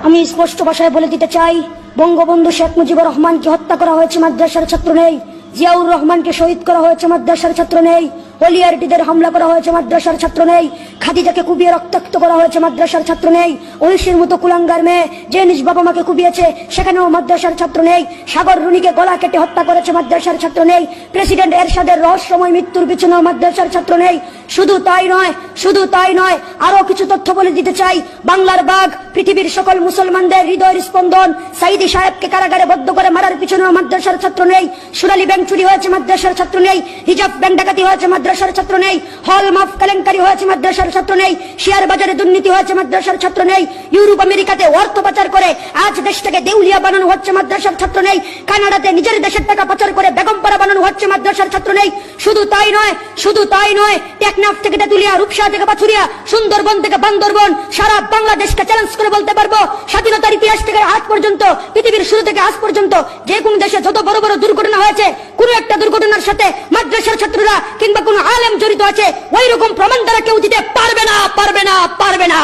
আমি স্পষ্ট ভাষায় বলে দিতে চাই, বঙ্গবন্ধু শেখ মুজিবুর রহমানকে হত্যা করা হয়েছে, মাদ্রাসার ছাত্র নেই। জিয়াউর রহমানকে শহীদ করা হয়েছে, মাদ্রাসার ছাত্র নেই। ওলিয়ারটিদের হামলা করা হয়েছে, মাদ্রাসার ছাত্র নেই। খাদিজাকে কুপিয়ে রক্তাক্ত করা হয়েছে, মাদ্রাসার ছাত্র নেই। ঐশীর মতো কুলাঙ্গার মেয়ে যে নিজ বাবা মাকে কুপিয়েছে, সেখানেও মাদ্রাসার ছাত্র নেই। সাগর রুনিকে গলা কেটে হত্যা করেছে, মাদ্রাসার ছাত্র নেই। প্রেসিডেন্ট এরশাদের রহস্যময় মৃত্যুর পিছনেও মাদ্রাসার ছাত্র নেই। শুধু তাই নয়, আরো কিছু তথ্য বলে দিতে চাই। বাংলার বাঘ, পৃথিবীর সকল মুসলমানদের হৃদয়ের স্পন্দন সাইদি সাহেবকে কারাগারে বদ্ধ করে মারার পিছনেও মাদ্রাসার ছাত্র নেই। সোনালী ব্যাংক চুরি হয়েছে, মাদ্রাসার ছাত্র নেই। হিজাব ব্যাংক ডাকাতি হয়েছে, মাদ্রাসার ছাত্র নেই। হল মাফ কেলেঙ্কারি হয়েছে, মাদ্রাসার ছাত্র নেই। শেয়ার বাজারে দুর্নীতি হয়েছে, মাদ্রাসার ছাত্র নেই। ইউরোপ আমেরিকাতে অর্থ পাচার করে আজ দেশটাকে দেউলিয়া বানানো হচ্ছে, মাদ্রাসার ছাত্র নেই। কানাডাতে নিজের দেশের টাকা পাচার করে বেগমপাড়া বানানো হচ্ছে, মাদ্রাসার ছাত্র নেই। শুধু তাই নয়, টেকনাফ থেকে তেতুলিয়া, রূপসা থেকে পাথুরিয়া, সুন্দরবন থেকে বান্দরবন, সারা বাংলাদেশকে চ্যালেঞ্জ করে বলতে পারবো, স্বাধীনতার ইতিহাস থেকে আজ পর্যন্ত, পৃথিবীর শুরু থেকে আজ পর্যন্ত যে কোন দেশে যত বড় বড় দুর্ঘটনা হয়েছে, কোন একটা দুর্ঘটনার সাথে মাদ্রাসার ছাত্ররা কিংবা কোন আলেম জড়িত আছে, ওই রকম প্রমাণ দ্বারা কেউ দিতে পারবে না।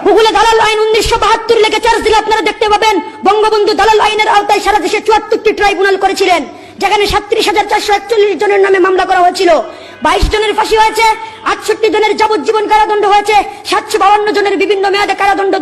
গুগলে দালাল আইন 1972 লেখে চার্জ দিলে আপনারা দেখতে পাবেন, বঙ্গবন্ধু দালাল আইনের আওতায় সারা দেশে 74টি ট্রাইব্যুনাল করেছিলেন, যেখানে 37,441 জনের নামে মামলা করা হয়েছিল। 22 জনের ফাঁসি হয়েছে, 68 জনের যাবজ্জীবন কারাদণ্ড হয়েছে, 752 জনের বিভিন্ন মেয়াদে কারাদণ্ড